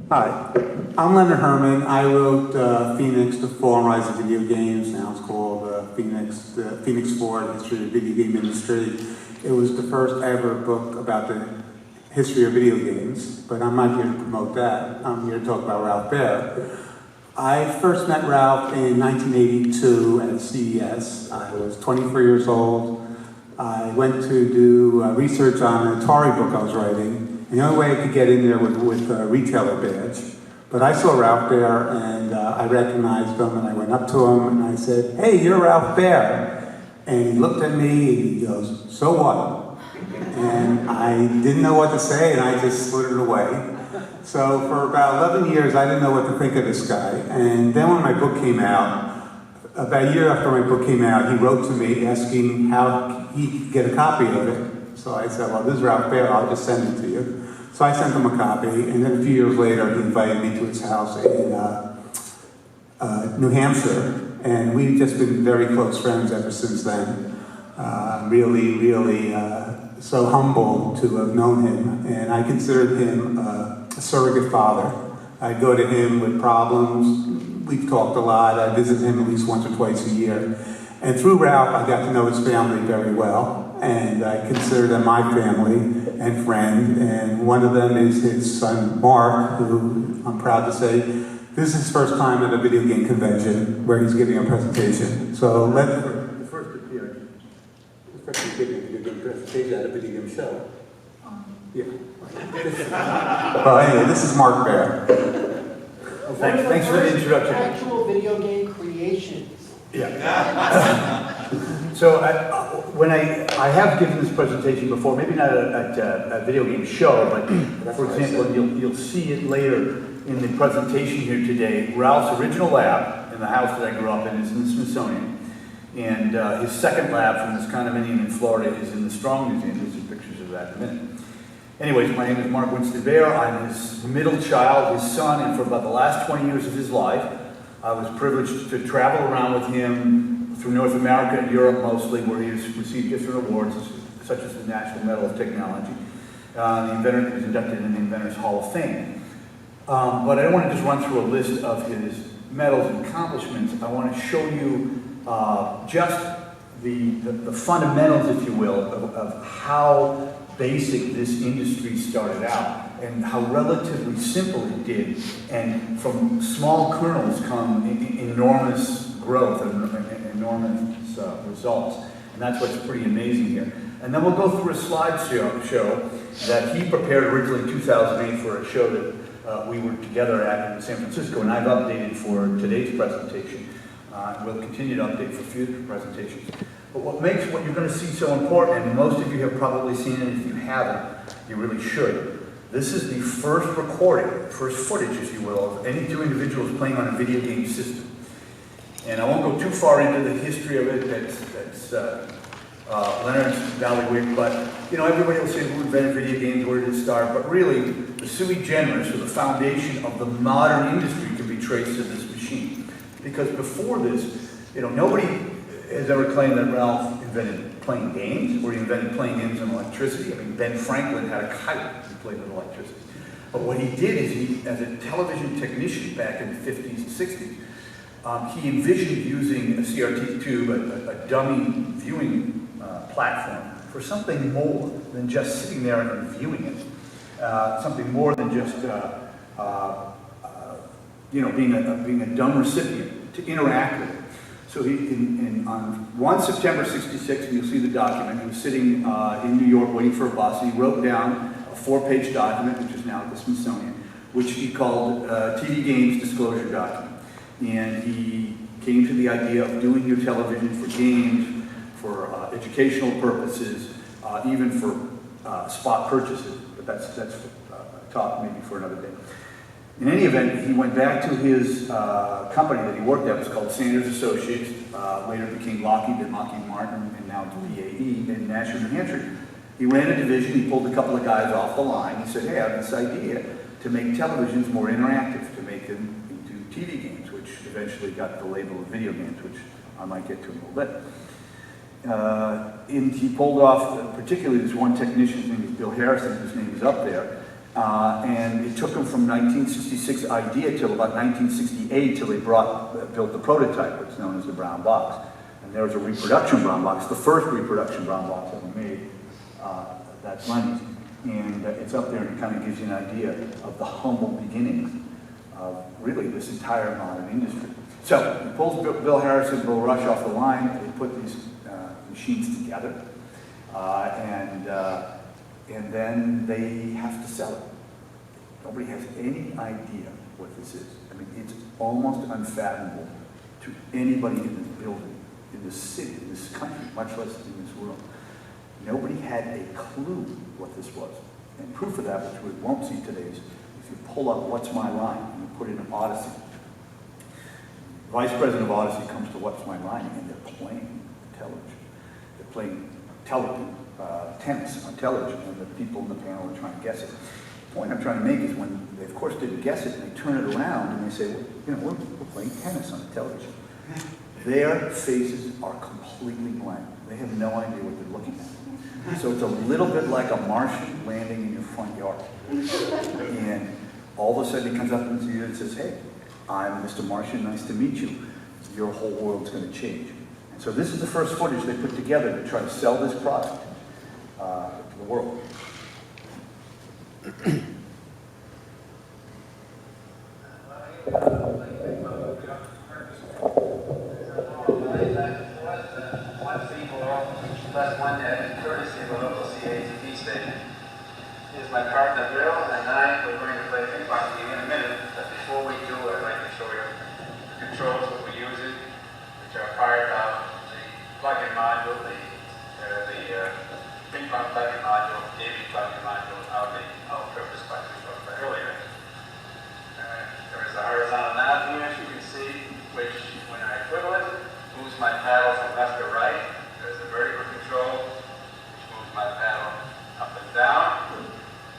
Hi, I'm Leonard Herman. I wrote Phoenix, The Fall and Rise of Video Games. Now it's called Phoenix Forward, History of the Video Game Industry. It was the first ever book about the history of video games, but I'm not here to promote that. I'm here to talk about Ralph Baer. I first met Ralph in 1982 at CES. I was 24 years old. I went to do research on an Atari book I was writing. And the only way I could get in there was with a retailer badge. But I saw Ralph Baer and I recognized him and I went up to him and I said, "Hey, you're Ralph Baer." And he looked at me and he goes, "So what?" And I didn't know what to say and I just slid it away. So for about 11 years I didn't know what to think of this guy. And then when my book came out, about a year after my book came out, he wrote to me asking how he could get a copy of it. So I said, "Well, this is Ralph Baer, I'll just send it to you." So I sent him a copy, and then a few years later, he invited me to his house in New Hampshire, and we've just been very close friends ever since then. Really, so humble to have known him, and I considered him a surrogate father. I go to him with problems. We've talked a lot. I visit him at least once or twice a year. And through Ralph, I got to know his family very well. And I consider them my family and friend. And one of them is his son, Mark, who I'm proud to say, this is his first time at a video game convention where he's giving a presentation. So the first at PRGE. The first he's giving a video game presentation at a video game show. Yeah. Well, anyway, this is Mark Baer. Thanks for the introduction. Actual video game creations. Yeah. So when I have given this presentation before, maybe not at a video game show, but for example, you'll see it later in the presentation here today. Ralph's original lab in the house that I grew up in is in the Smithsonian, and his second lab from this condominium in Florida is in the Strong Museum. There's some pictures of that in a minute. Anyways, my name is Mark Winston Baer. I'm his middle child, his son, and for about the last 20 years of his life, I was privileged to travel around with him through North America and Europe mostly, where he has received different awards, such as the National Medal of Technology. The inventor was inducted in the Inventors Hall of Fame. But I don't want to just run through a list of his medals and accomplishments. I want to show you just the fundamentals, if you will, of how basic this industry started out and how relatively simple it did. And from small kernels come enormous growth and enormous results. And that's what's pretty amazing here. And then we'll go through a slideshow that he prepared originally in 2008 for a show that we were together at in San Francisco, and I've updated for today's presentation. We'll continue to update for future presentations. But what makes what you're going to see so important, and most of you have probably seen it, if you haven't, you really should. This is the first recording, first footage, if you will, of any two individuals playing on a video game system. And I won't go too far into the history of it. That's Leonard's Valley, but you know, everybody will say who invented video games, where did it start? But really, the sui generis, or the foundation of the modern industry, can be traced to this machine. Because before this, you know, nobody has ever claimed that Ralph invented playing games, or he invented playing games on electricity. I mean, Ben Franklin had a kite he played with electricity. But what he did is, he, as a television technician back in the 50s and 60s, he envisioned using a CRT tube, a dummy viewing platform, for something more than just sitting there and viewing it. Something more than just you know, being a dumb recipient, to interact with it. So on 1 September 66, and you'll see the document, he was sitting in New York waiting for a bus, and he wrote down a 4-page document, which is now at the Smithsonian, which he called TV Games Disclosure Document. And he came to the idea of doing your television for games, for educational purposes, even for spot purchases. But that's a talk maybe for another day. In any event, he went back to his company that he worked at. It was called Sanders Associates. Later became Lockheed and Lockheed Martin, and now BAE in Nashville, New Hampshire. He ran a division. He pulled a couple of guys off the line. He said, "Hey, I have this idea to make televisions more interactive, to make them into TV games," which eventually got the label of video games, which I might get to in a little bit. And he pulled off, particularly this one technician, his name is Bill Harrison, whose name is up there. And it took them from 1966 idea till about 1968 till they built the prototype, what's known as the brown box. And there was a reproduction brown box, the first reproduction brown box that we made. That's Lenny's. And it's up there and it kind of gives you an idea of the humble beginnings of really this entire modern industry. So he pulls Bill Harris and Bill Rush off the line. They put these machines together. And then they have to sell it. Nobody has any idea what this is. I mean, it's almost unfathomable to anybody in this building, in this city, in this country, much less in this world. Nobody had a clue what this was. And proof of that, which we won't see today, is if you pull up What's My Line and you put in Odyssey. Vice President of Odyssey comes to What's My Line and they're playing television. They're playing tennis on television, and the people in the panel are trying to guess it. The point I'm trying to make is when they, of course, didn't guess it, and they turn it around and they say, well, you know, we're playing tennis on television. Their faces are completely blank. They have no idea what they're looking at. So it's a little bit like a Martian landing in your front yard. And all of a sudden he comes up to you and says, hey, I'm Mr. Martian, nice to meet you. Your whole world's going to change. And so this is the first footage they put together to try to sell this product to the world. Here's my partner Bill, and we're going to play a ping pong game in a minute. But before we do, I'd like to show you the controls that we're using, which are part of the plug-in module, the ping pong plug-in module, gaming plug-in module of the all-purpose button we talked about earlier. There is a horizontal knob here, as you can see, which, when I twiddle it, moves my paddle from left to right. There's the vertical control, which moves my paddle up and down.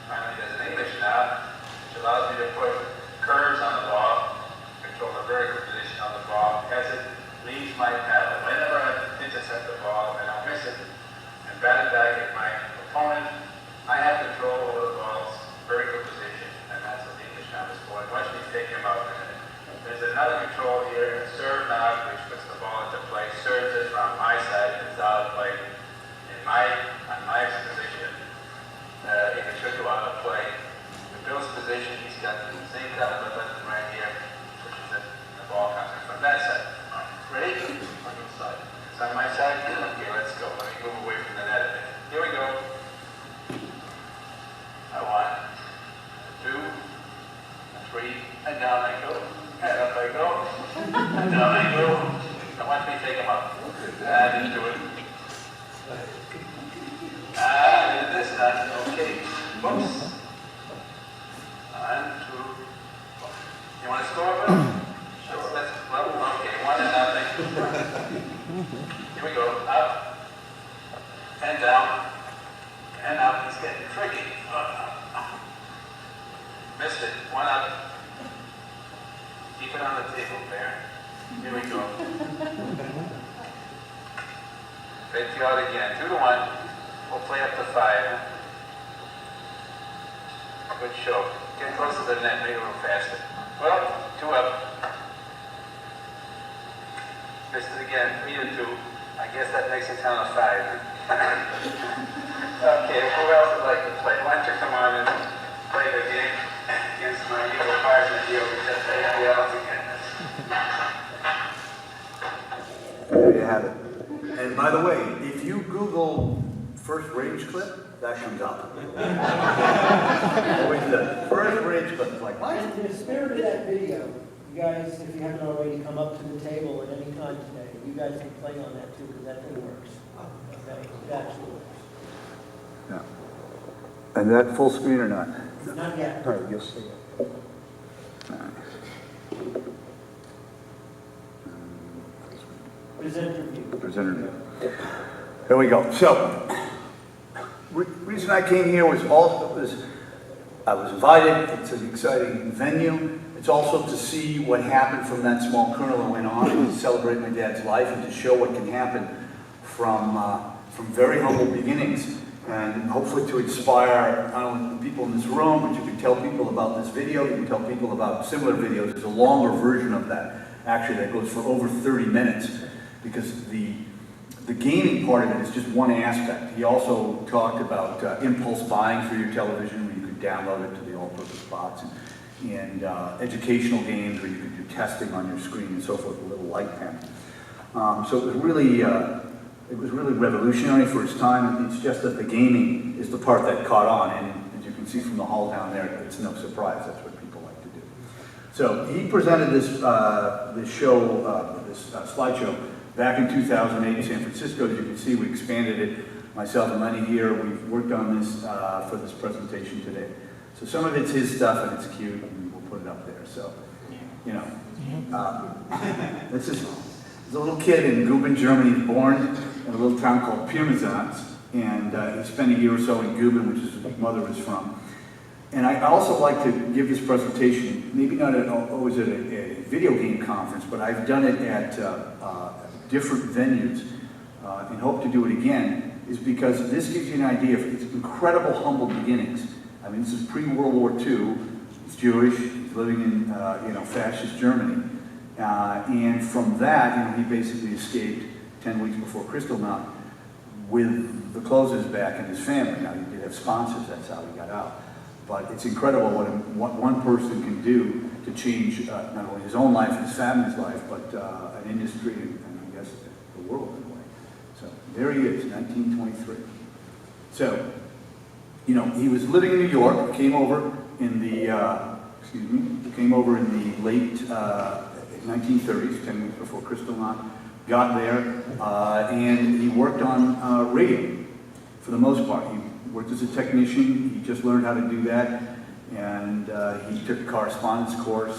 Finally, there's an English knob, which allows me to put curves on the ball, control the vertical position on the ball as it leaves my paddle. Whenever I intercept the ball and I'll miss it and bat it back at my opponent, I have control over the ball's vertical position, and that's what the English knob is for. Watch me take him out in a minute. There's another control here, a serve knob, which puts the ball into play, serves it from my side, and it's out of play on my position. If it should go out of play. In Bill's position, he's got the same kind of button right here, which is the ball comes in from that side. Ready? On your side. It's on my side. Okay, let's go. Let me move away from the net a bit. Here we go. I want 2, 3, and down I go. And up I go. And down I go. Now watch me take him up. I didn't do it. This time, okay. Whoops. 1, 2. You want to score, Bill? Sure. Okay, 1-0. Here we go. Up. And down. And up. It's getting tricky. Missed it. 1 up. Keep it on the table, Baer. Here we go. Fake you out again. 2-1. We'll play up to 5. Good show. Get close to the net, maybe a little faster. Well, 2 up. Missed it again. 3-2. I guess that makes it count a 5. Okay, who else would like to play? Why don't you come on and play the game against my evil partner here? We just say everybody else again. There you have it. And by the way, if you Google first rage clip, that comes up. Always the first rage clip. It's like, what? In the spirit of that video, you guys, if you haven't already, come up to the table at any time today. You guys can play on that too, because that thing works. Okay, it actually works. Yeah. And that full screen or not? Not yet. All right, you'll see it. Presenter view. Presenter. Here we go. So, reason I came here was I was invited. It's an exciting venue. It's also to see what happened from that small kernel that went on, and to celebrate my dad's life, and to show what can happen from very humble beginnings and hopefully to inspire not only the people in this room, but you can tell people about this video, you can tell people about similar videos. There's a longer version of that, actually, that goes for over 30 minutes, because the gaming part of it is just one aspect. He also talked about impulse buying for your television, where you could download it to the all-purpose box, and educational games where you could do testing on your screen and so forth, with a little light pen. So it was really revolutionary for its time. It's just that the gaming is the part that caught on, and as you can see from the hall down there, it's no surprise. That's what people like to do. So he presented this slideshow back in 2008 in San Francisco. As you can see, we expanded it. Myself and Lenny here, we've worked on this for this presentation today. So some of it's his stuff, and it's cute, and we'll put it up there. So, you know, this is a little kid in Guben, Germany. He's born in a little town called Pirmasens, and he spent a year or so in Guben, which is where his mother was from. And I also like to give this presentation, maybe not always at a video game conference, but I've done it at different venues, and hope to do it again, is because this gives you an idea of its incredible humble beginnings. I mean, this is pre-World War II. He's Jewish. He's living in fascist Germany, and from that, he basically escaped 10 weeks before Kristallnacht with the clothes on his back and his family. Now, he did have sponsors. That's how he got out. But it's incredible what one person can do to change not only his own life, his family's life, but an industry and I guess the world in a way. So there he is, 1923. So, he was living in New York, came over in the late 1930s, 10 weeks before Kristallnacht, got there, and he worked on radio for the most part. He worked as a technician. He just learned how to do that, and he took a correspondence course.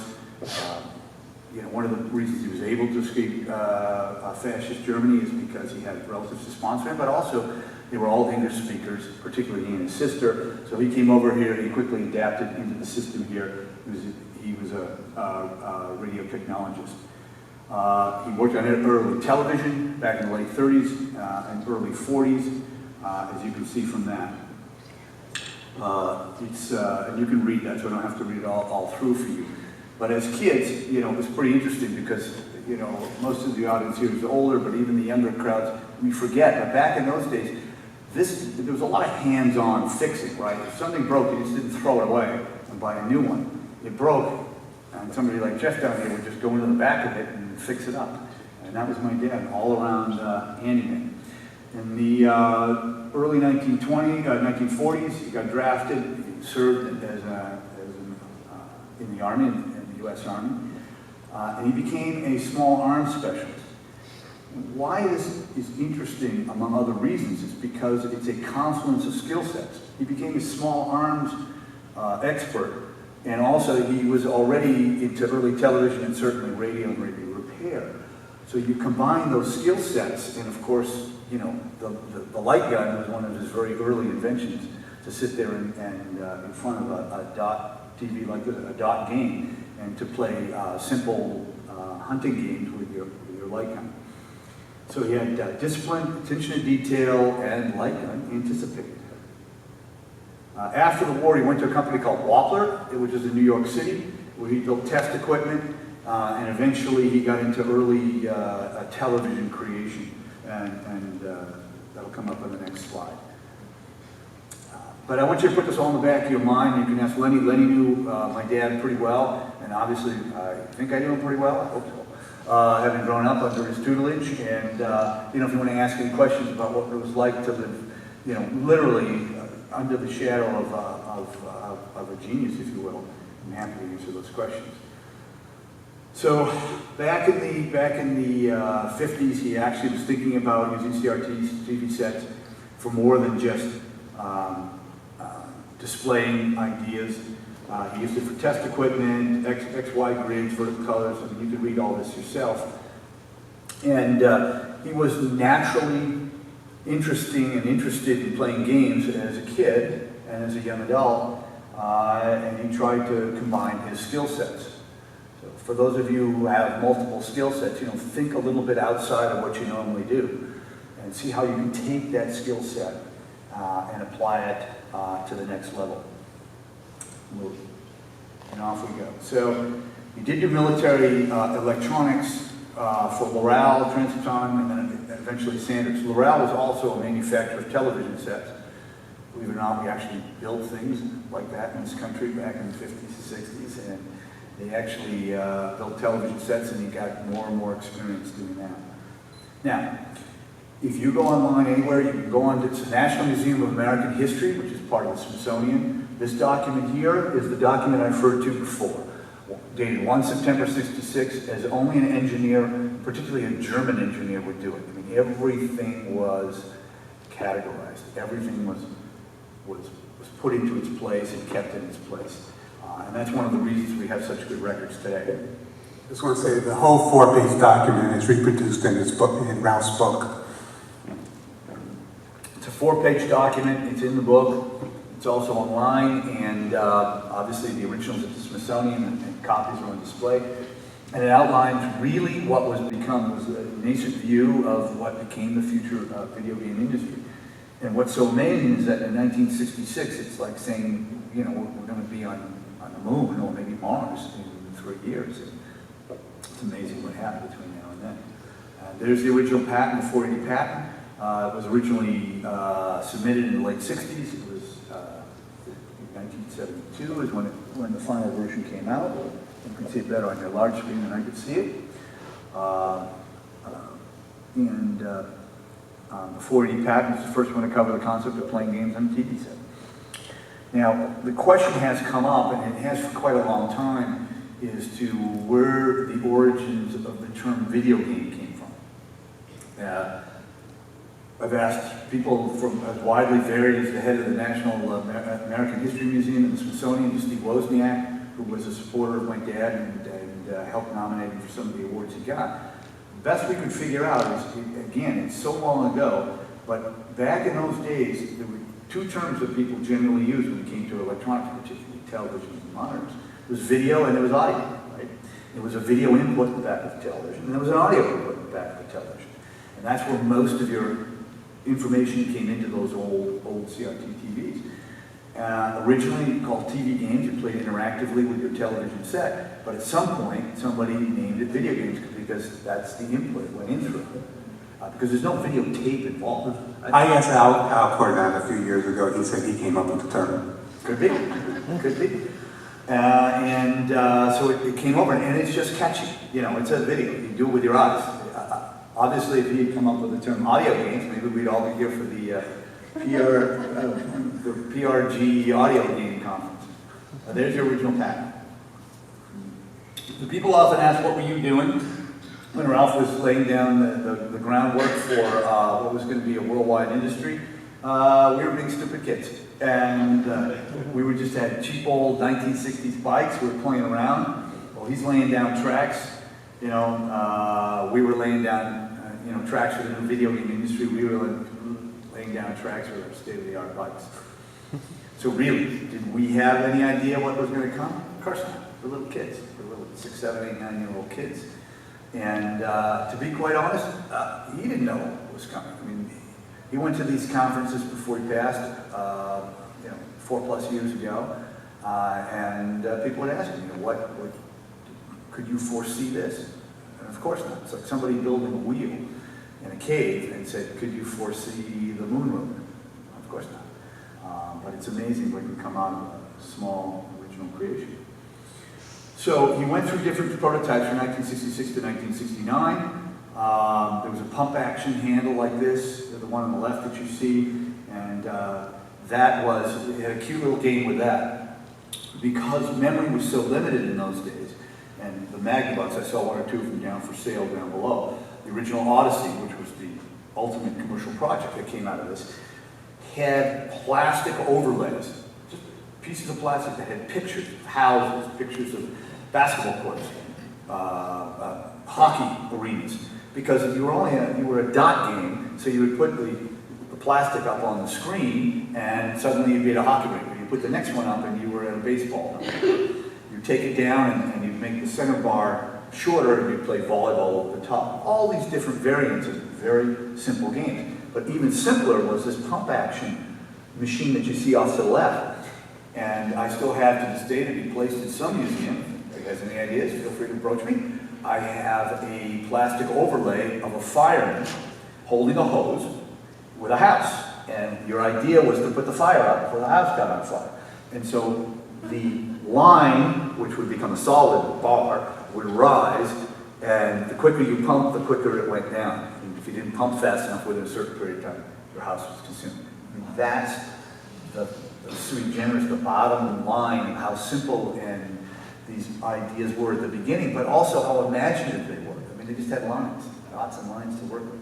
One of the reasons he was able to escape fascist Germany is because he had relatives to sponsor him, but also they were all English speakers, particularly he and his sister. So he came over here. He quickly adapted into the system here. He was a radio technologist. He worked on early television back in the late 30s and early 40s. As you can see from that. And you can read that, so I don't have to read it all through for you. But as kids, it was pretty interesting because, most of the audience here is older, but even the younger crowds, we forget. But back in those days, there was a lot of hands-on fixing, right? If something broke, you just didn't throw it away and buy a new one. It broke, and somebody like Jeff down here would just go into the back of it and fix it up. And that was my dad, all-around handyman. In the early 1940s, he got drafted. He served in the Army, in the U.S. Army, and he became a small arms specialist. Why this is interesting, among other reasons, is because it's a confluence of skill sets. He became a small arms expert, and also he was already into early television and certainly radio and radio repair. So you combine those skill sets, and of course, the light gun was one of his very early inventions, to sit there and in front of a dot TV like this, a dot game, and to play simple hunting games with your light gun. So he had discipline, attention to detail, and light gun anticipated. After the war, he went to a company called Wappler, which is in New York City, where he built test equipment, and eventually he got into early television creation. And that'll come up on the next slide. But I want you to put this all in the back of your mind. You can ask Lenny. Lenny knew my dad pretty well, and obviously I think I knew him pretty well. I hope so. Having grown up under his tutelage, and if you want to ask any questions about what it was like to live, literally under the shadow of a genius, if you will, I'm happy to answer those questions. So back in the 50s, he actually was thinking about using CRT TV sets for more than just displaying ideas. He used it for test equipment, XY grids, vertical colors. I mean, you can read all this yourself. And he was naturally interested in playing games as a kid and as a young adult, and he tried to combine his skill sets. For those of you who have multiple skill sets, think a little bit outside of what you normally do and see how you can take that skill set and apply it to the next level. And off we go. So you did do military electronics for Loral, Transiton, and then eventually Sanders. Loral was also a manufacturer of television sets. Believe it or not, we actually built things like that in this country back in the 50s and 60s, and they actually built television sets, and you got more and more experience doing that. Now, if you go online anywhere, you can go on to the National Museum of American History, which is part of the Smithsonian. This document here is the document I referred to before, dated 1 September 66, as only an engineer, particularly a German engineer, would do it. I mean, everything was categorized. Everything was put into its place and kept in its place. And that's one of the reasons we have such good records today. I just want to say the whole 4-page document is reproduced in this book, in Ralph's book. It's a 4-page document. It's in the book. It's also online, and obviously the originals at the Smithsonian and copies are on display. And it outlines really what was a nascent view of what became the future video game industry. And what's so amazing is that in 1966, it's like saying, you know, we're going to be on the moon or maybe Mars in 3 years. And it's amazing what happened between now and then. There's the original patent, the 480 patent. It was originally submitted in the late 60s. It was 1972 is when the final version came out. You can see it better on your large screen than I could see it. The 480 patent is the first one to cover the concept of playing games on a TV set. Now, the question has come up, and it has for quite a long time, is to where the origins of the term video game came from. I've asked people from as widely varied as the head of the National American History Museum and the Smithsonian, Steve Wozniak, who was a supporter of my dad and helped nominate him for some of the awards he got. The best we could figure out is, again, it's so long ago, but back in those days, there were two terms that people generally used when it came to electronics, particularly televisions and monitors. There was video and there was audio, right? There was a video input in the back of the television, and there was an audio input in the back of the television. And that's where most of your information came into those old CRT TVs. Originally called TV games, you played interactively with your television set, but at some point, somebody named it video games because that's the input it went in through. Because there's no videotape involved. I asked Al Cordon a few years ago, he said he came up with the term. Could be, could be. So it came over, and it's just catchy. You know, it's a video, you do it with your eyes. Obviously, if he had come up with the term audio games, maybe we'd all be here for the PRGE audio game conference. There's your original patent. The people often ask, what were you doing when Ralph was laying down the groundwork for what was going to be a worldwide industry? We were being stupid kids. And we were just had cheap old 1960s bikes. We were playing around. Well, he's laying down tracks. You know, we were laying down tracks for the video game industry. We were laying down tracks for our state-of-the-art bikes. So really, did we have any idea what was going to come? Of course not. We're little kids. We're little 6, 7, 8, 9-year-old kids. And to be quite honest, he didn't know what was coming. I mean, he went to these conferences before he passed, 4+ years ago, and people would ask him, what could you foresee this? And of course not. It's like somebody building a wheel in a cave and said, could you foresee the moon movement? Of course not. But it's amazing what can come out of a small original creation. So he went through different prototypes from 1966 to 1969. There was a pump action handle like this, the one on the left that you see, and it had a cute little game with that. Because memory was so limited in those days, and the Magnabox, I saw 1 or 2 of them down for sale down below. The original Odyssey, which was the ultimate commercial project that came out of this, had plastic overlays, just pieces of plastic that had pictures of houses, pictures of basketball courts, hockey arenas. Because you were a dot game, so you would put the plastic up on the screen, and suddenly you'd be at a hockey rink. Or you put the next one up, and you were at a baseball. You take it down, and you make the center bar shorter, and you play volleyball over the top. All these different variants of very simple games. But even simpler was this pump action machine that you see off to the left. And I still have to this day to be placed in some museum. If you guys have any ideas, feel free to approach me. I have a plastic overlay of a fireman holding a hose with a house. And your idea was to put the fire out before the house got on fire. And so the line, which would become a solid bar, would rise, and the quicker you pump, the quicker it went down. And if you didn't pump fast enough within a certain period of time, your house was consumed. And that's the sui generis, the bottom line of how simple and these ideas were at the beginning, but also how imaginative they were. I mean, they just had lines, lots of lines to work with.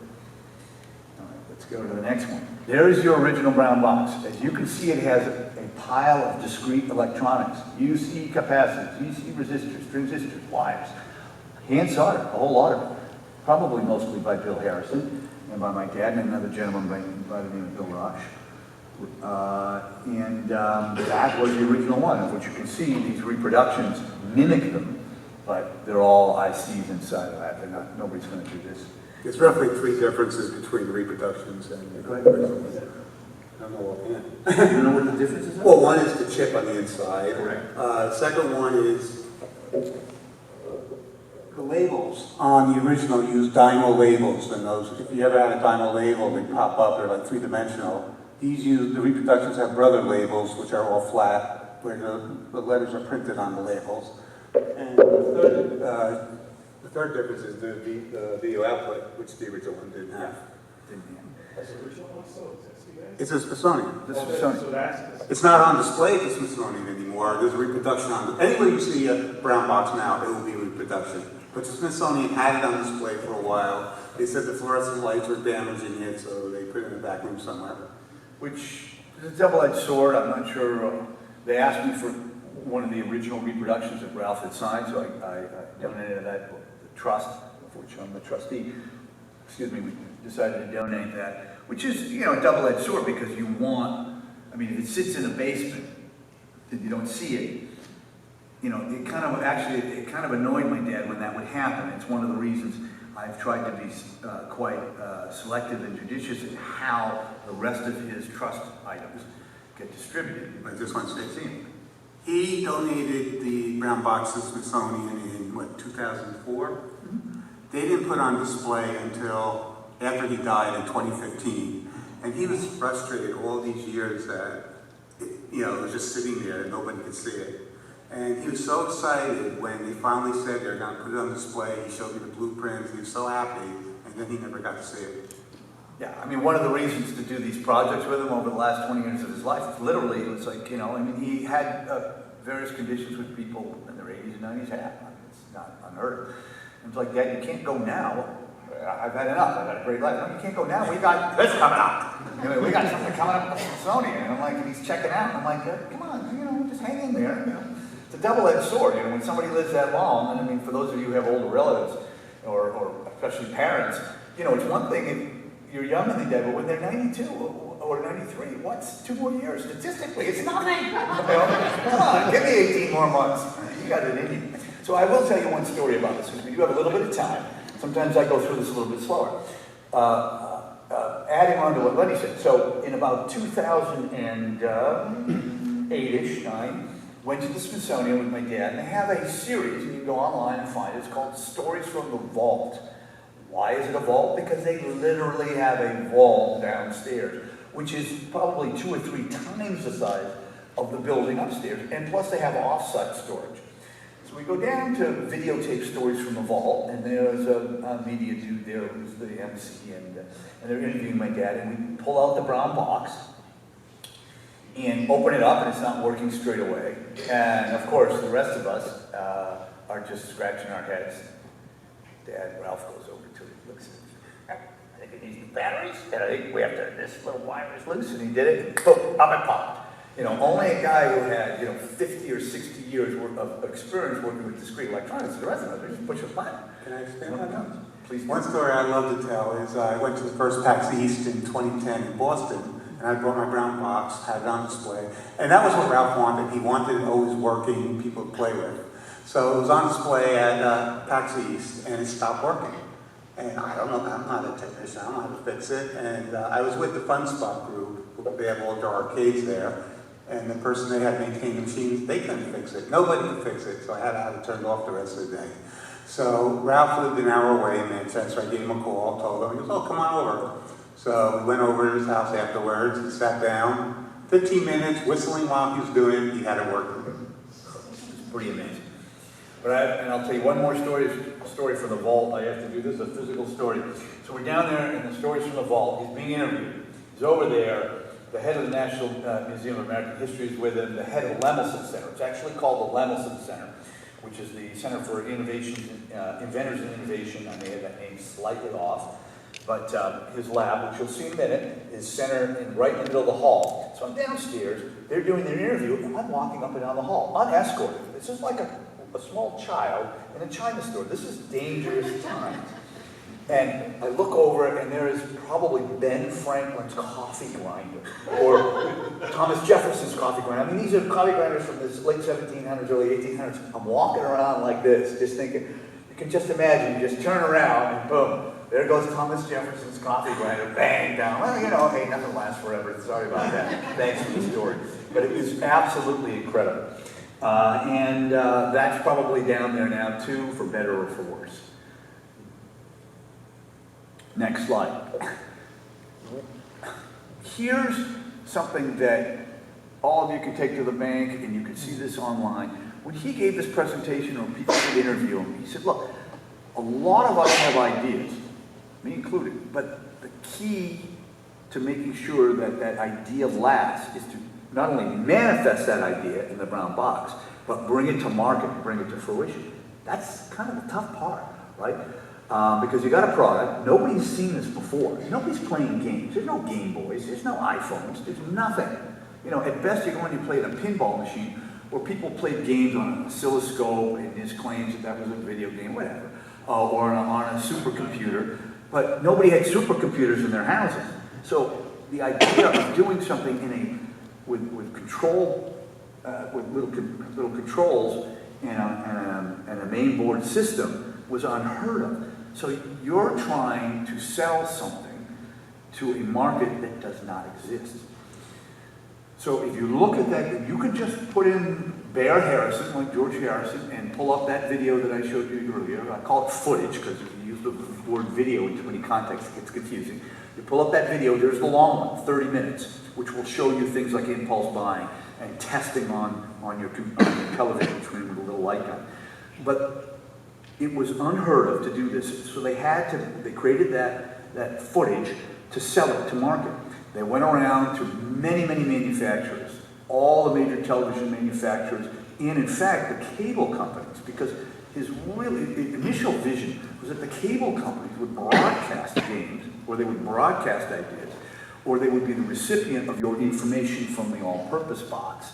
All right, let's go to the next one. There is your original brown box. As you can see, it has a pile of discrete electronics, UC capacitors, UC resistors, transistors, wires, hand soldered, a whole lot of it, probably mostly by Bill Harrison and by my dad and another gentleman by the name of Bill Rush. That was the original one. And what you can see, these reproductions mimic them, but they're all ICs inside of that. They're not, nobody's going to do this. There's roughly 3 differences between the reproductions and the originals. I don't know what. You know what the difference is? Well, one is the chip on the inside. Correct. Second one is the labels on the original use dyno labels, and those, if you ever had a dyno label, they pop up, they're like 3-dimensional. These use, the reproductions have brother labels, which are all flat, where the letters are printed on the labels. And the third difference is the video output, which the original one didn't have. That's the original one, so It's a Smithsonian. This is Sony. so that's It's not on display at the Smithsonian anymore. There's a reproduction on the, anywhere you see a brown box now, it will be a reproduction. But the Smithsonian had it on display for a while. They said the fluorescent lights were damaging it, so they put it in the back room somewhere. Which is a double-edged sword. I'm not sure. They asked me for one of the original reproductions that Ralph had signed, so I donated that to the trust, for which I'm the trustee. Excuse me, we decided to donate that, which is, you know, a double-edged sword because you want, I mean, if it sits in a basement, then you don't see it. You know, it kind of annoyed my dad when that would happen. It's one of the reasons I've tried to be quite selective and judicious in how the rest of his trust items get distributed. But this one's 15. He donated the brown box to Smithsonian in, what, 2004? Mm-hmm. They didn't put on display until after he died in 2015. And he was frustrated all these years that, you know, it was just sitting there and nobody could see it. And he was so excited when they finally said they're going to put it on display. He showed me the blueprints. He was so happy, and then he never got to see it. Yeah, I mean, one of the reasons to do these projects with him over the last 20 years of his life, literally, it was like, you know, I mean, he had various conditions which people in their 80s and 90s have. I mean, it's not unheard of. And it's like, Dad, you can't go now. I've had enough. I've had a great life. No, you can't go now. We got this coming up. I mean, we got something coming up with Smithsonian. And I'm like, and he's checking out. And I'm like, come on, you know, just hang in there, you know. It's a double-edged sword, you know, when somebody lives that long, and I mean, for those of you who have older relatives, or especially parents, you know, it's one thing if you're young and they're dead, but when they're 92 or 93, what's 2 more years? Statistically, it's nothing. You know? Come on, give me 18 more months. You got it in you. So I will tell you one story about this, because we do have a little bit of time. Sometimes I go through this a little bit slower. Adding on to what Lenny said, so in about 2008-ish, 9, went to the Smithsonian with my dad, and they have a series, and you can go online and find it. It's called Stories from the Vault. Why is it a vault? Because they literally have a vault downstairs, which is probably 2 or 3 times the size of the building upstairs, and plus they have off-site storage. So we go down to videotape Stories from the Vault, and there's a media dude there who's the MC, and they're interviewing my dad, and we pull out the brown box, and open it up, and it's not working straight away. And of course, the rest of us are just scratching our heads. Dad, Ralph goes over to it, looks at it. I think it needs new batteries, and I think we have to, this little wire is loose, and he did it, and boom, up it popped. You know, only a guy who had, you know, 50 or 60 years worth of experience working with discrete electronics, the rest of us, we just push a button. Can I expand on that? Please. One story I love to tell is I went to the first PAX East in 2010 in Boston, and I brought my brown box, had it on display, and that was what Ralph wanted. He wanted it always working, people to play with. So it was on display at PAX East, and it stopped working. And I don't know, I'm not a technician, I don't know how to fix it. And I was with the Fun Spot group, who they have all their arcades there. And the person they had maintain the machines, they couldn't fix it. Nobody could fix it, so I had to have it turned off the rest of the day. So Ralph lived an hour away in Manchester, so I gave him a call, told him, he goes, oh, come on over. So we went over to his house afterwards, he sat down, 15 minutes, whistling while he was doing it, he had it working. It's pretty amazing. But I'll tell you one more story from the vault. I have to do this, a physical story. So we're down there, and the story's from the vault. He's being interviewed. He's over there. The head of the National Museum of American History is with him. The head of the Lemelson Center. It's actually called the Lemelson Center, which is the Center for Innovation, Inventors and Innovation. I may have that name slightly off. But his lab, which you'll see in a minute, is centered right in the middle of the hall. So I'm downstairs. They're doing their interview, and I'm walking up and down the hall, unescorted. It's just like a small child in a China store. This is dangerous times. And I look over, and there is probably Ben Franklin's coffee grinder, or Thomas Jefferson's coffee grinder. I mean, these are coffee grinders from the late 1700s, early 1800s. I'm walking around like this, just thinking, you can just imagine, you just turn around, and boom, there goes Thomas Jefferson's coffee grinder, bang, down. Well, you know, hey, nothing lasts forever. Sorry about that. Thanks for the story. But it was absolutely incredible. And that's probably down there now, too, for better or for worse. Next slide. Here's something that all of you can take to the bank, and you can see this online. When he gave this presentation, or people would interview him, he said, look, a lot of us have ideas, me included, but the key to making sure that that idea lasts is to not only manifest that idea in the brown box, but bring it to market, bring it to fruition. That's kind of the tough part, right? Because you got a product, nobody's seen this before. Nobody's playing games. There's no Game Boys, there's no iPhones, there's nothing. You know, at best you go and you play in a pinball machine where people played games on an oscilloscope, and his claims that that was a video game, whatever, or on a supercomputer, but nobody had supercomputers in their houses. So the idea of doing something with control, with little controls and a main board system was unheard of. So you're trying to sell something to a market that does not exist. So if you look at that, you can just put in Baer Harrison, like George Harrison, and pull up that video that I showed you earlier. I call it footage because if you use the word video in too many contexts, it gets confusing. You pull up that video, there's the long one, 30 minutes, which will show you things like impulse buying and testing on your television screen with a little light gun. But it was unheard of to do this, so they created that footage to sell it to market. They went around to many, many manufacturers, all the major television manufacturers, and in fact the cable companies, because his initial vision was that the cable companies would broadcast games, or they would broadcast ideas, or they would be the recipient of your information from the all-purpose box,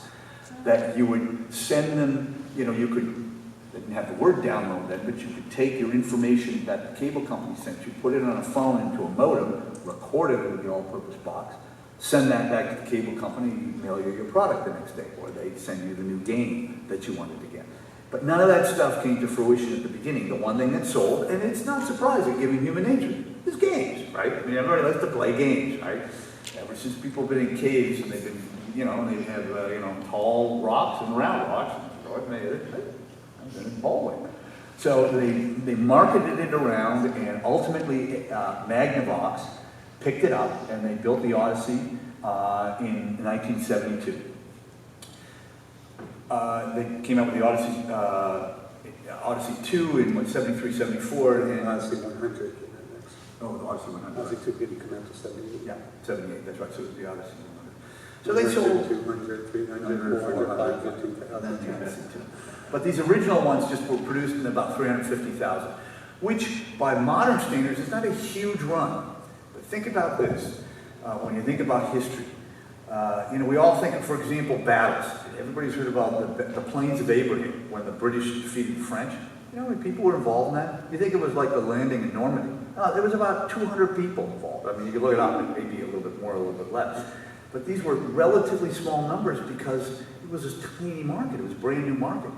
that you would send them, you know, didn't have the word download then, but you could take your information that the cable company sent you, put it on a phone into a modem, record it with the all-purpose box, send that back to the cable company, and mail you your product the next day, or they'd send you the new game that you wanted to get. But none of that stuff came to fruition at the beginning. The one thing that sold, and it's not surprising given human nature, is games, right? I mean, everybody likes to play games, right? Ever since people have been in caves and they've been, you know, they have, tall rocks and round rocks, so I've made it. I've been in bowling. So they marketed it around, and ultimately Magnavox picked it up, and they built the Odyssey in 1972. They came out with the Odyssey 2 in 73, 74, and Odyssey 100 came out next. Oh, the Odyssey 100. Odyssey 2 didn't come out until 78. Yeah, 78, that's right, so it was the Odyssey 100. So they sold 200, 300, 400, 550,000. But these original ones just were produced in about 350,000, which by modern standards is not a huge run. But think about this, when you think about history. We all think of, for example, battles. Everybody's heard about the Plains of Abraham, when the British defeated the French. You know how many people were involved in that? You think it was like the landing in Normandy. There was about 200 people involved. I mean, you could look it up, it may be a little bit more, a little bit less. But these were relatively small numbers because it was a tiny market. It was a brand new market.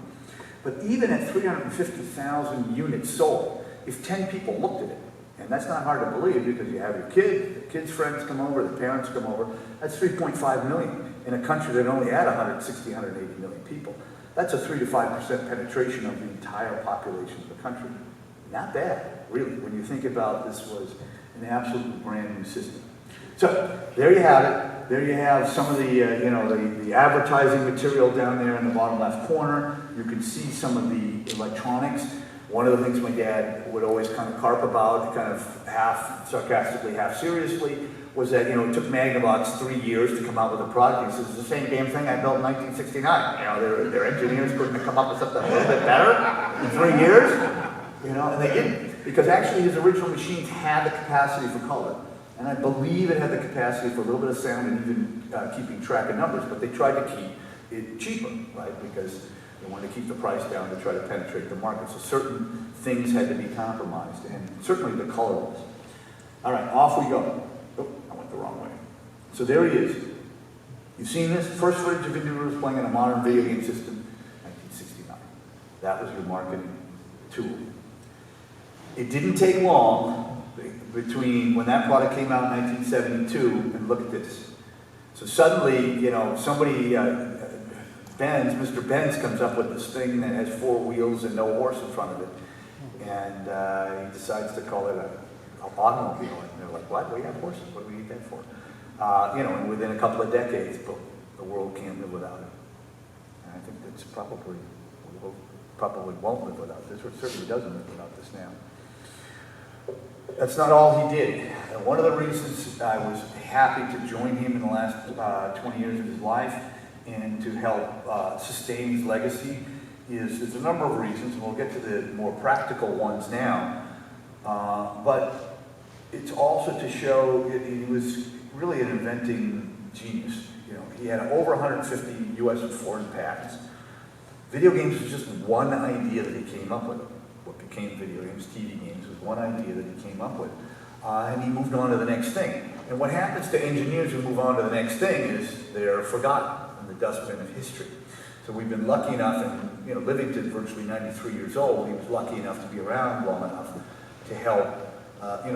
But even at 350,000 units sold, if 10 people looked at it, And that's not hard to believe because you have your kid, the kid's friends come over, the parents come over. That's 3.5 million in a country that only had 160, 180 million people. That's a 3 to 5% penetration of the entire population of the country. Not bad, really, when you think about this was an absolutely brand new system. So there you have it. There you have some of the, the advertising material down there in the bottom left corner. You can see some of the electronics. One of the things my dad would always kind of carp about, kind of half sarcastically, half seriously, was that, it took Magnavox 3 years to come out with a product. He says, it's the same damn thing I built in 1969. Their engineers couldn't come up with something a little bit better in 3 years, and they didn't. Because actually his original machines had the capacity for color. And I believe it had the capacity for a little bit of sound and even keeping track of numbers, but they tried to keep it cheaper, right? Because they wanted to keep the price down to try to penetrate the market. So certain things had to be compromised, and certainly the color was. All right, off we go. Oh, I went the wrong way. So there he is. You've seen this? First footage of individuals playing in a modern video game system, 1969. That was your marketing tool. It didn't take long between when that product came out in 1972 and look at this. So suddenly, somebody, Mr. Benz comes up with this thing that has 4 wheels and no horse in front of it. And he decides to call it an automobile. And they're like, what? We have horses. What do we need that for? And within a couple of decades, boom, the world can't live without it. And I think that's probably won't live without this, or certainly doesn't live without this now. That's not all he did. And one of the reasons I was happy to join him in the last 20 years of his life and to help sustain his legacy is there's a number of reasons, and we'll get to the more practical ones now. But it's also to show he was really an inventing genius. He had over 150 U.S. and foreign patents. Video games was just one idea that he came up with. What became video games, TV games, was one idea that he came up with. And he moved on to the next thing. And what happens to engineers who move on to the next thing is they're forgotten in the dustbin of history. So we've been lucky enough, and living to virtually 93 years old, he was lucky enough to be around long enough to help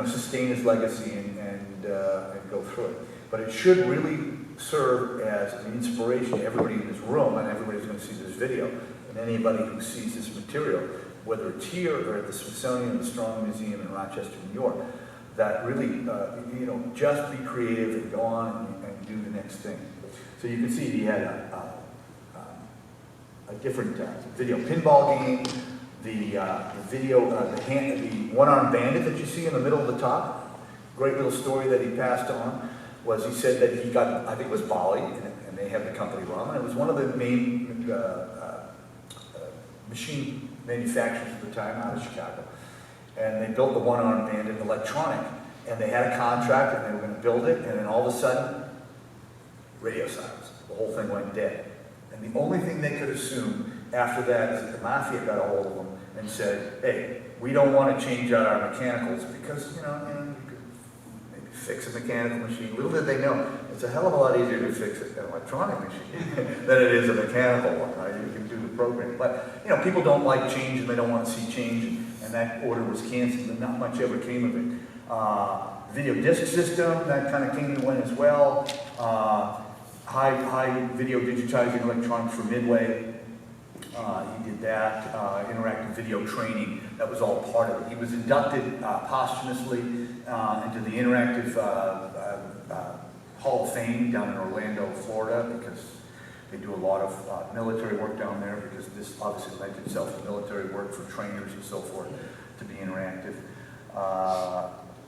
sustain his legacy and go through it. But it should really serve as an inspiration to everybody in this room, and everybody's going to see this video, and anybody who sees this material, whether it's here or at the Smithsonian or the Strong Museum in Rochester, New York, that really, just be creative and go on and do the next thing. So you can see he had a different video pinball game, the one-armed bandit that you see in the middle of the top. Great little story that he passed on was he said that he got, I think it was Bali, and they have the company ROM, and it was one of the main machine manufacturers at the time out of Chicago. And they built the one-armed bandit electronic, and they had a contract and they were going to build it, and then all of a sudden, radio silence. The whole thing went dead. And the only thing they could assume after that is that the mafia got a hold of them and said, hey, we don't want to change out our mechanicals because, you could maybe fix a mechanical machine. Little did they know, it's a hell of a lot easier to fix an electronic machine than it is a mechanical one, right? You can do the programming. But, people don't like change and they don't want to see change, and that order was canceled and not much ever came of it. Video disc system, that kind of came and went as well. High video digitizing electronics for Midway. He did that. Interactive video training, that was all part of it. He was inducted posthumously into the Interactive Hall of Fame down in Orlando, Florida, because they do a lot of military work down there, because this obviously lent itself to military work for trainers and so forth to be interactive,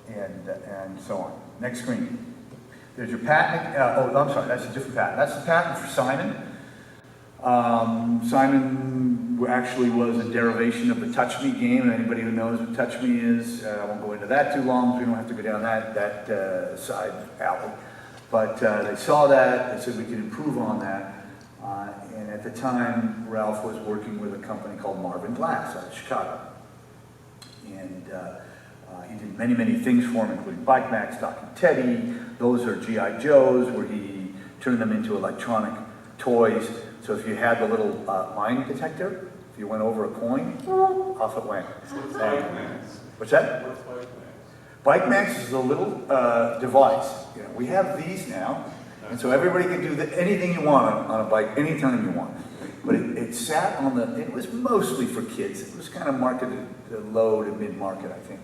and so on. Next screen. There's your patent. I'm sorry, that's a different patent. That's the patent for Simon. Simon actually was a derivation of the Touch Me game. Anybody who knows what Touch Me is, I won't go into that too long, so we don't have to go down that side alley. But they saw that, they said we could improve on that. And at the time, Ralph was working with a company called Marvin Glass out of Chicago. And he did many, many things for him, including Bike Max, Doc and Teddy. Those are G.I. Joes, where he turned them into electronic toys. So if you had the little mine detector, if you went over a coin, off it went. What's Bike Max? What's that? What's Bike Max? Bike Max is a little device. You know, we have these now, and so everybody can do anything you want on a bike anytime you want. But it sat on it was mostly for kids. It was kind of marketed to low to mid-market, I think.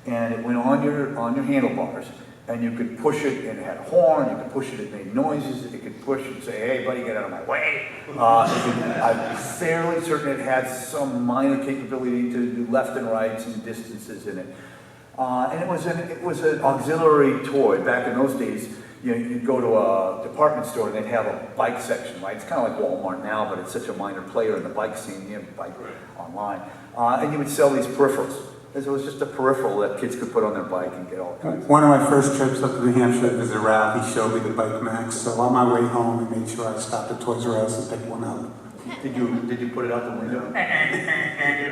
And it went on your handlebars, and you could push it, and it had a horn. You could push it, it made noises. It could push and say, "Hey, buddy, get out of my way." I'm fairly certain it had some minor capability to do left and rights and distances in it. And it was an auxiliary toy. Back in those days, you'd go to a department store and they'd have a bike section, right? It's kind of like Walmart now, but it's such a minor player in the bike scene. You have bike online. And you would sell these peripherals. It was just a peripheral that kids could put on their bike and get all kinds of. One of my first trips up to New Hampshire to visit Ralph, he showed me the Bike Max. So on my way home, he made sure I stopped at Toys R Us and picked one up. Did you put it out the window? Hey,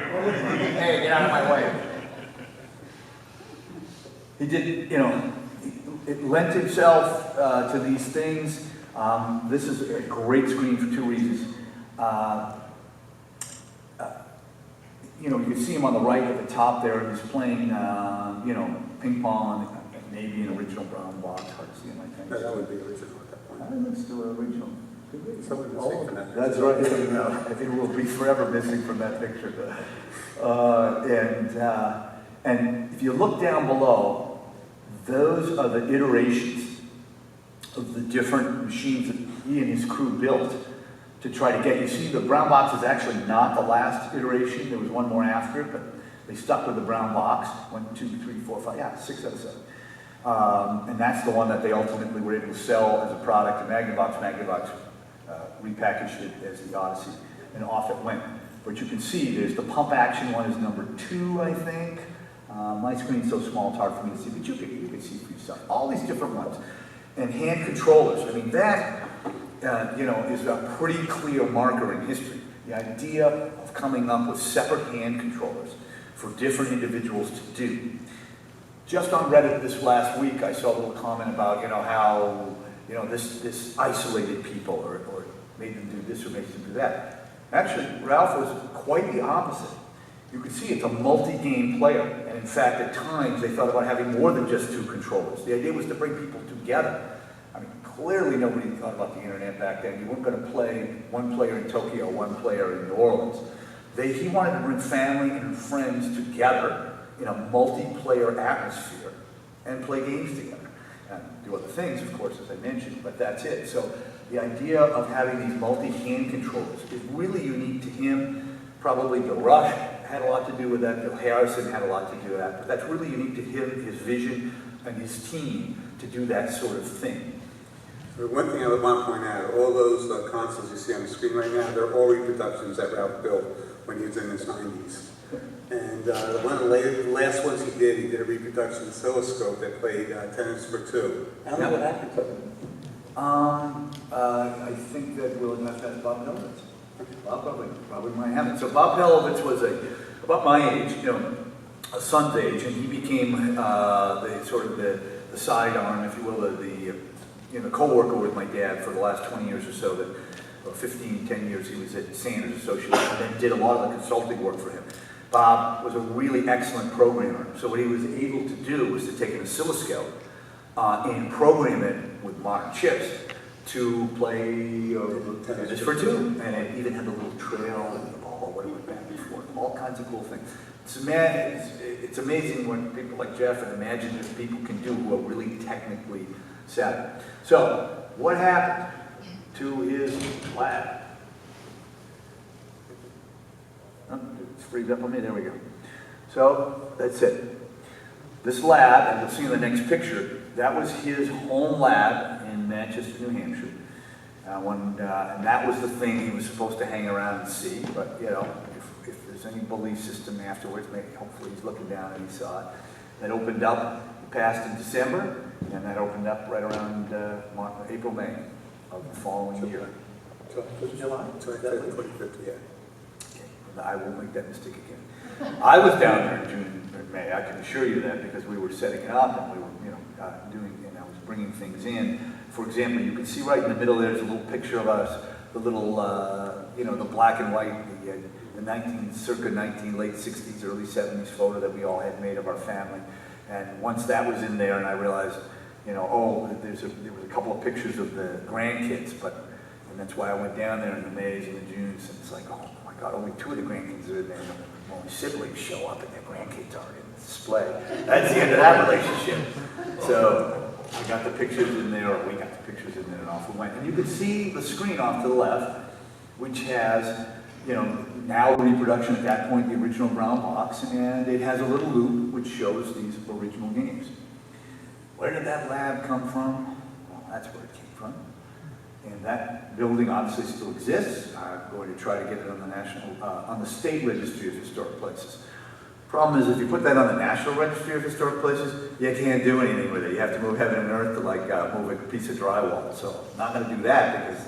get out of my way. He did, it lent himself to these things. This is a great screen for two reasons. You can see him on the right at the top there. He's playing, ping pong, maybe an original brown box. Hard to see him, I think. That would be original at that point. I think it's still original. Someone was taking that. That's right. I think we'll be forever missing from that picture. And if you look down below, those are the iterations of the different machines that he and his crew built to try to get. You see, the brown box is actually not the last iteration. There was one more after, but they stuck with the brown box. 1, 2, 3, 4, 5, 6 out of 7. And that's the one that they ultimately were able to sell as a product to Magnavox. Magnavox repackaged it as the Odyssey, and off it went. But you can see there's the pump action one is number 2, I think. My screen's so small it's hard for me to see, but you can see for yourself. All these different ones. And hand controllers. I mean, that, is a pretty clear marker in history. The idea of coming up with separate hand controllers for different individuals to do. Just on Reddit this last week, I saw a little comment about, how, this isolated people or made them do this or makes them do that. Actually, Ralph was quite the opposite. You can see it's a multi-game player, and in fact, at times, they thought about having more than just 2 controllers. The idea was to bring people together. I mean, clearly nobody thought about the internet back then. You weren't going to play one player in Tokyo, one player in New Orleans. He wanted to bring family and friends together in a multiplayer atmosphere and play games together. And do other things, of course, as I mentioned, but that's it. So the idea of having these multi-hand controllers is really unique to him. Probably Bill Rush had a lot to do with that. Bill Harrison had a lot to do with that. But that's really unique to him, his vision, and his team to do that sort of thing. One thing I would want to point out, all those consoles you see on the screen right now, they're all reproductions that Ralph built when he was in his 90s. And one of the last ones he did a reproduction oscilloscope that played Tennis for Two. I don't know what happened to it. I think that we'll have to ask Bob Pelovitz. Bob probably might have it. So Bob Pelovitz was about my age, a son's age, and he became the sidearm, if you will, the co-worker with my dad for the last 20 years or so. That 10 years he was at Sanders Associates, and then did a lot of the consulting work for him. Bob was a really excellent programmer. So what he was able to do was to take an oscilloscope and program it with modern chips to play Tennis for Two. And it even had the little trail and the ball where it went back and forth. All kinds of cool things. It's amazing when people like Jeff and imaginative people can do who are really technically savvy. So what happened to his lab? It's freed up on me, there we go. So, that's it. This lab, and you'll see in the next picture, that was his home lab in Manchester, New Hampshire. And that was the thing he was supposed to hang around and see, but if there's any belief system afterwards, maybe hopefully he's looking down and he saw it. That opened up, it passed in December, and that opened up right around April, May of the following year. July? 2050, yeah. I won't make that mistake again. I was down there in June or May. I can assure you that because we were setting it up and we were, I was bringing things in. For example, you can see right in the middle there's a little picture of us, the little, the black and white, the late 60s, early 70s photo that we all had made of our family. And once that was in there and I realized, you know, oh, there was a couple of pictures of the grandkids, and that's why I went down there in the Mays and the Junes, and it's like, oh my God, only 2 of the grandkids are in there. When my siblings show up and their grandkids aren't in the display. That's the end of that relationship. So I got the pictures in there, or we got the pictures in there, and off we went. And you could see the screen off to the left, which has, you know, now reproduction at that point, the original brown box, and it has a little loop which shows these original games. Where did that lab come from? Well, that's where it came from. And that building obviously still exists. I'm going to try to get it on the on the State Registry of Historic Places. Problem is, if you put that on the National Registry of Historic Places, you can't do anything with it. You have to move heaven and earth to like move a piece of drywall. So I'm not going to do that because,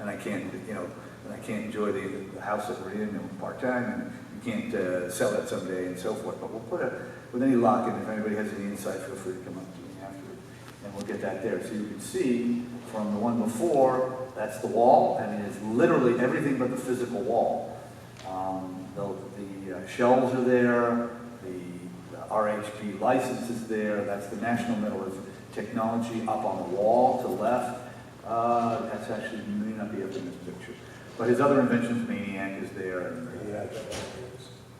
and I can't, you know, and I can't enjoy the house that we're in part-time, and you can't sell it someday and so forth. But we'll put it with any luck, and if anybody has any insight, feel free to come up to me afterward, and we'll get that there. So you can see from the one before, that's the wall, and it is literally everything but the physical wall. The shelves are there, the RHP license is there, that's the National Medal of Technology up on the wall to the left. That's actually, you may not be up in this picture. But his other inventions, Maniac is there. And,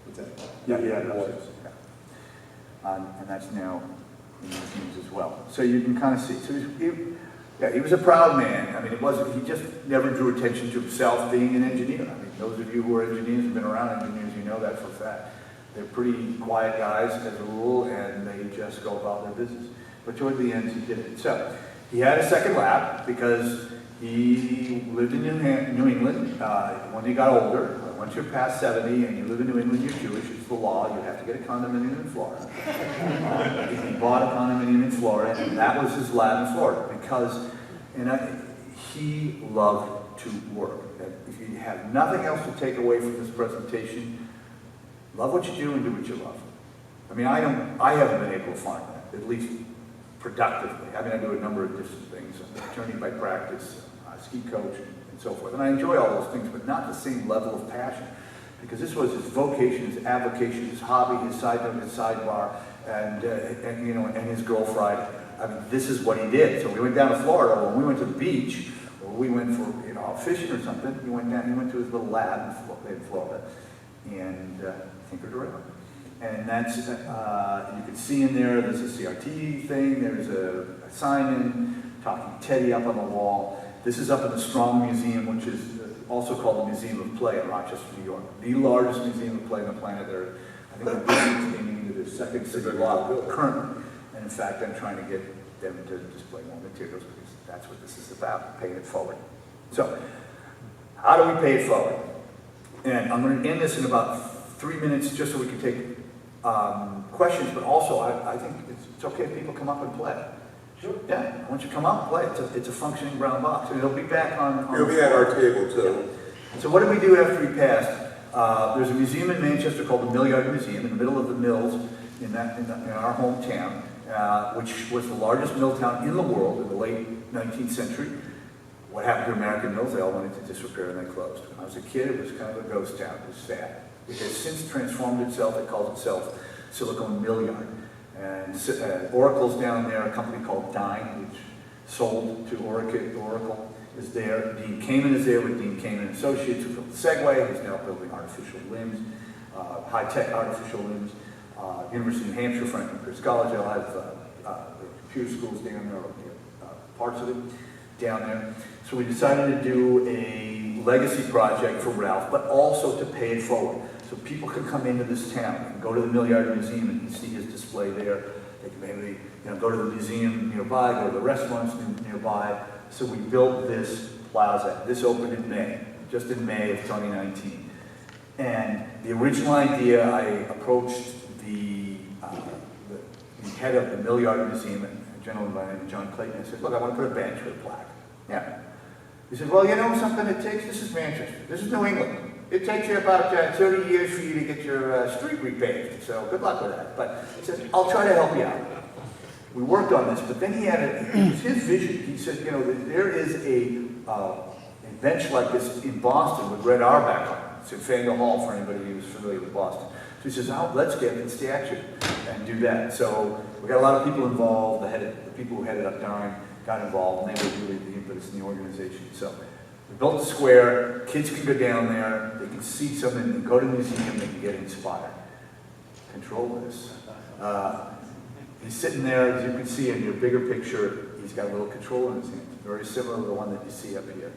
what's that? And that's now in the museums as well. So you can kind of see. So he was a proud man. I mean, he just never drew attention to himself being an engineer. I mean, those of you who are engineers, have been around engineers, you know that for a fact. They're pretty quiet guys as a rule, and they just go about their business. But toward the end, he did it. So he had a second lab because he lived in New England. When he got older, once you're past 70 and you live in New England, you're Jewish, it's the law, you have to get a condominium in Florida. He bought a condominium in Florida, and that was his lab in Florida because he loved to work. If you have nothing else to take away from this presentation, love what you do and do what you love. I mean, I haven't been able to find that, at least productively. I mean, I do a number of different things. I'm an attorney by practice, ski coach, and so forth. And I enjoy all those things, but not the same level of passion. Because this was his vocation, his avocation, his hobby, his side note, his sidebar, and you know, and his girl Friday. I mean, this is what he did. So we went down to Florida. When we went to the beach, or we went for, you know, fishing or something, he went to his little lab in Florida and tinkered around. And that's, you can see in there's a CRT thing, there's a Simon, Talking Teddy up on the wall. This is up in the Strong Museum, which is also called the Museum of Play in Rochester, New York. The largest museum of play on the planet. I think they're naming it the second city lot currently. And in fact, I'm trying to get them to display more materials because that's what this is about, paying it forward. So, how do we pay it forward? And I'm going to end this in about 3 minutes just so we can take questions, but also I think it's okay if people come up and play. Sure. Yeah, once you come up and play, it's a functioning brown box. And it'll be back on It'll be at our table too. Yeah. So what did we do after we passed? There's a museum in Manchester called the Mill Yard Museum in the middle of the mills in our hometown, which was the largest mill town in the world in the late 19th century. What happened to American mills? They all went into disrepair and they closed. When I was a kid, it was kind of a ghost town. It was sad. It has since transformed itself. It calls itself Silicon Mill Yard. And Oracle's down there, a company called Dine, which sold to Oracle, is there. Dean Kamen is there with Dean Kamen Associates, who built the Segway. He's now building artificial limbs, high-tech artificial limbs. University of New Hampshire, Franklin Pierce College, they'll have computer schools down there, or parts of it down there. So we decided to do a legacy project for Ralph, but also to pay it forward. So people can come into this town and go to the Mill Yard Museum and see his display there. They can maybe go to the museum nearby, go to the restaurants nearby. So we built this plaza. This opened in May, just in May of 2019. And the original idea, I approached the head of the Mill Yard Museum, a gentleman by the name of John Clayton. I said, look, I want to put a bench with a plaque. Yeah. He said, well, you know something it takes? This is Manchester. This is New England. It takes you about 30 years for you to get your street repaved, so good luck with that. But he said, I'll try to help you out. We worked on this, but then he had it was his vision. He said, there is a bench like this in Boston with red R back on it. It's in Faneuil Hall for anybody who's familiar with Boston. So he says, oh, let's get the statue and do that. So we got a lot of people involved. The people who headed up Darn got involved, and they were really the impetus in the organization. So we built the square. Kids can go down there. They can see something. They can go to the museum. They can get inspired. Control this. He's sitting there, as you can see in your bigger picture. He's got a little controller in his hand, very similar to the one that you see up here.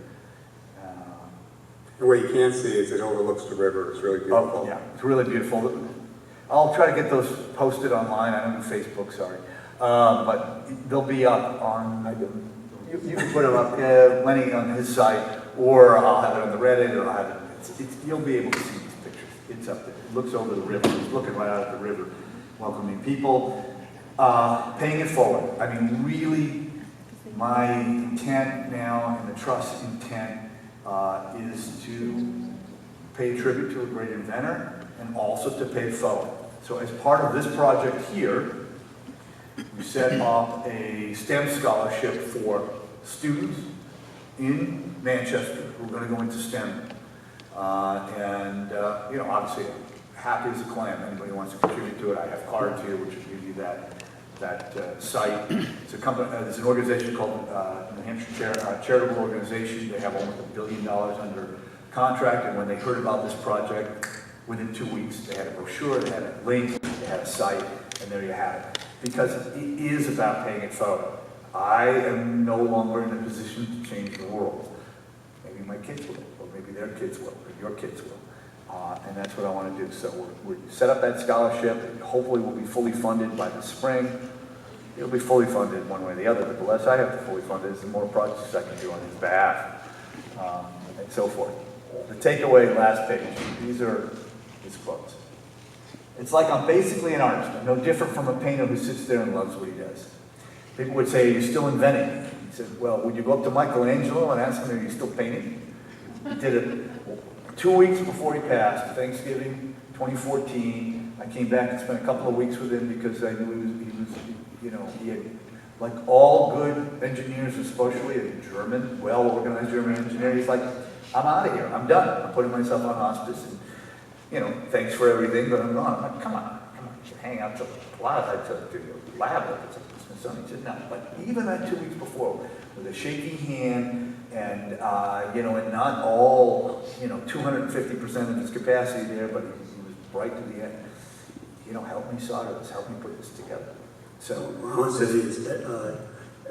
And what you can't see is it overlooks the river. It's really beautiful. Oh, yeah, it's really beautiful. I'll try to get those posted online. I don't do Facebook, sorry. But they'll be up on, you can put them up, Lenny on his site, or I'll have it on the Reddit, or I'll have it, you'll be able to see these pictures. It's up there. It looks over the river. It's looking right out at the river, welcoming people. Paying it forward. I mean, really, my intent now, and the trust intent, is to pay tribute to a great inventor and also to pay forward. So as part of this project here, we set up a STEM scholarship for students in Manchester who are going to go into STEM. You know, obviously, happy as a clam. Anybody who wants to contribute to it, I have cards here which will give you that site. It's a company. There's an organization called New Hampshire Charitable Organization. They have almost $1 billion under contract, and when they heard about this project, within 2 weeks, they had a brochure, they had a link, they had a site, and there you have it. Because it is about paying it forward. I am no longer in a position to change the world. Maybe my kids will, or maybe their kids will, or your kids will. And that's what I want to do. So we set up that scholarship. It hopefully will be fully funded by the spring. It'll be fully funded one way or the other, but the less I have to fully fund it, the more projects I can do on his behalf, and so forth. The takeaway, last page, these are his quotes. It's like I'm basically an artist. I'm no different from a painter who sits there and loves what he does. People would say, you're still inventing. He said, well, would you go up to Michelangelo and ask him, are you still painting? He did it 2 weeks before he passed, Thanksgiving 2014. I came back and spent a couple of weeks with him because I knew he was you know, he had, like all good engineers, especially a German, well-organized German engineer, he's like, I'm out of here, I'm done. I'm putting myself on hospice, and, you know, thanks for everything, but I'm gone. I'm like, come on, you should hang out to the lab if it's a Smithsonian. He said, no, but even that 2 weeks before, with a shaky hand, and, you know, and not all, you know, 250% of his capacity there, but he was bright to the end. You know, help me solder this, help me put this together. So, I want to say is,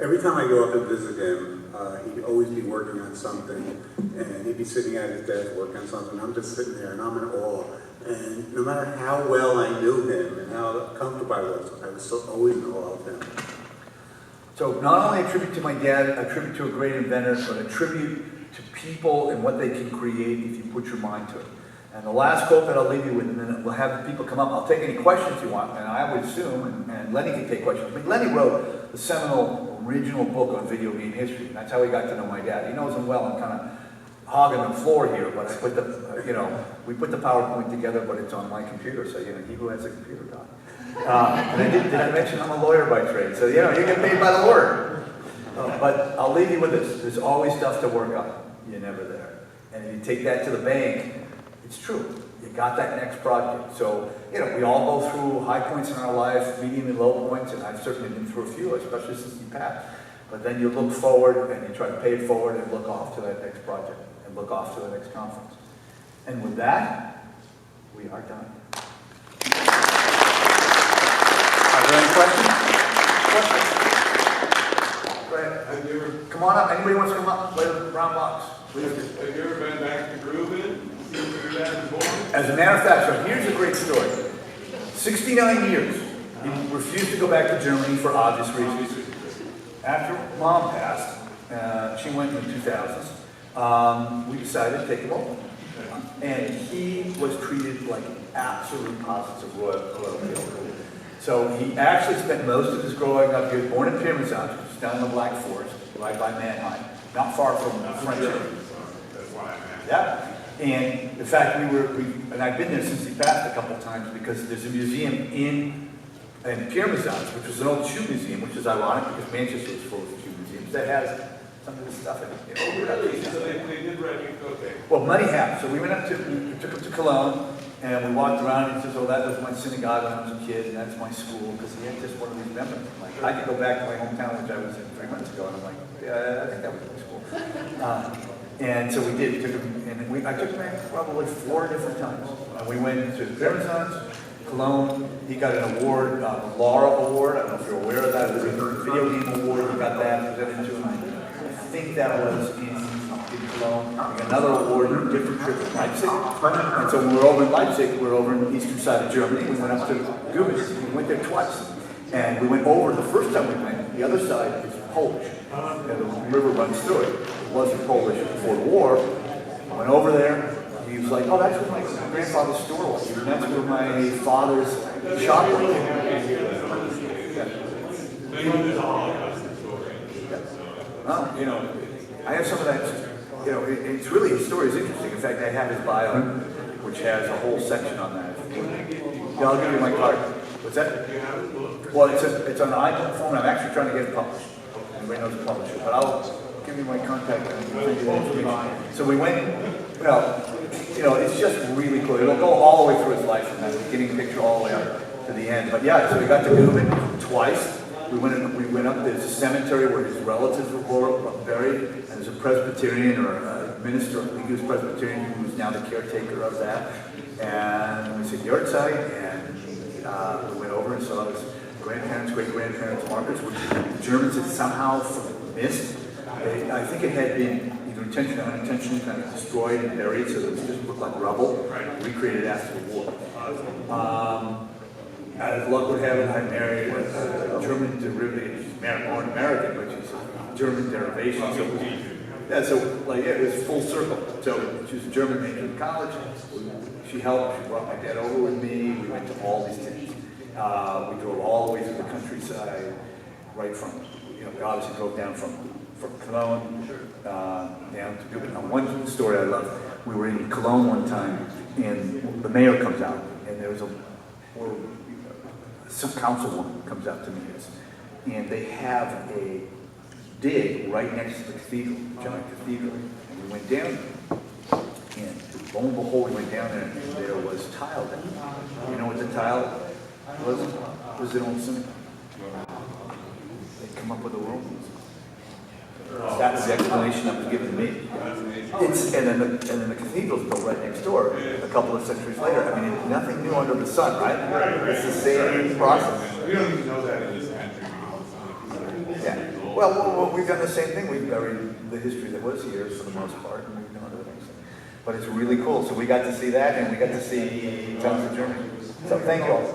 every time I go up and visit him, he'd always be working on something, and he'd be sitting at his desk working on something. I'm just sitting there, and I'm in awe. And no matter how well I knew him and how comfortable I was still always in awe of him. So not only a tribute to my dad, a tribute to a great inventor, but a tribute to people and what they can create if you put your mind to it. And the last quote that I'll leave you with, and then we'll have the people come up. I'll take any questions you want, and I would assume, and Lenny can take questions. But Lenny wrote the seminal original book on video game history, and that's how he got to know my dad. He knows him well. I'm kind of hogging the floor here, but I put the, you know, we put the PowerPoint together, but it's on my computer, so, you know, he who has a computer got it. And did I mention I'm a lawyer by trade? So, you know, you get paid by the word. But I'll leave you with this. There's always stuff to work on. You're never there. And if you take that to the bank, it's true. You got that next project. So, you know, we all go through high points in our life, medium and low points, and I've certainly been through a few, especially since you passed. But then you look forward and you try to pay it forward and look off to that next project and look off to the next conference. And with that, we are done. Are there any questions? Go ahead. Come on up. Anybody wants to come up and play the round box? Please. Have you ever been back to grooving? As a matter of fact, so here's a great story. 69 years. He refused to go back to Germany for obvious reasons. After Mom passed, she went in the 2000s, we decided to take him over. And he was treated like an absolute positive royalty. So he actually spent most of his growing up, he was born in Pirmasens, which is down in the Black Forest, right by Mannheim, not far from the French area. That's why I'm asking. Yeah. And in fact, and I've been there since he passed a couple of times because there's a museum in Pirmasens, which was an old shoe museum, which is ironic because Manchester was full of shoe museums, that has some of this stuff. And, you know, So they did rent you cooking. well, many have. So we went up to, we took him to Cologne, and we walked around, and he says, oh, that was my synagogue when I was a kid, and that's my school, because he had just one of these memories. Like, I could go back to my hometown, which I was in 3 months ago, and I'm like, yeah, I think that was my school. And so we did, we took him, and I took him probably 4 different times. We went to Renaissance, Cologne, he got an award, the Laura Award, I don't know if you're aware of that, it was a video game award, he got that presented to him. I think that was in Cologne. We got another award, different trip to Leipzig. And so when we were over in Leipzig, we were over in the eastern side of Germany, we went up to Gubitz, we went there twice. And we went over, the first time we went, the other side is Polish. And the river runs through it. It wasn't Polish before the war. I went over there. He was like, oh, that's where my grandfather's store was. And that's where my father's shop was. Well, you know, I have some of that, you know, it's really, his story is interesting. In fact, I have his bio, which has a whole section on that. Yeah, I'll give you my card. What's that? Well, it's on an iPhone phone. I'm actually trying to get it published. Everybody knows a publisher, but I'll give you my contact information. So we went, well, you know, it's just really cool. It'll go all the way through his life from that beginning picture all the way up to the end. But yeah, so we got to Gubin twice. We went up, there's a cemetery where his relatives were buried, and there's a Presbyterian or a minister, he was Presbyterian, who was now the caretaker of that. And we said Yortzeit, and we went over and saw his grandparents, great-grandparents' markers, which the Germans had somehow missed. I think it had been either intentionally or unintentionally kind of destroyed and buried, so that it just looked like rubble, recreated after the war. As luck would have it, I married a German derivative. She's born American, but she's a German derivation. So it was, yeah, so like it was full circle. So she was a German major in college. She helped. She brought my dad over with me. We went to all these things. We drove all the way through the countryside, right from, you know, we obviously drove down from Cologne down to Gubin. Now, one story I love. We were in Cologne one time, and the mayor comes out, and there was some councilwoman comes out to meet us, and they have a dig right next to the cathedral, giant cathedral. And we went down, and lo and behold, we went down there, and there was tile down there. You know what the tile was? It was an old synagogue. They'd come up with a room. That was the explanation that was given to me. And then the cathedral's built right next door a couple of centuries later. I mean, it's nothing new under the sun, right? It's the same process. We don't even know that in this country. Yeah. Well, we've done the same thing. We've buried the history that was here for the most part, and we've done other things. But it's really cool. So we got to see that, and we got to see tons of Germany. So thank you all.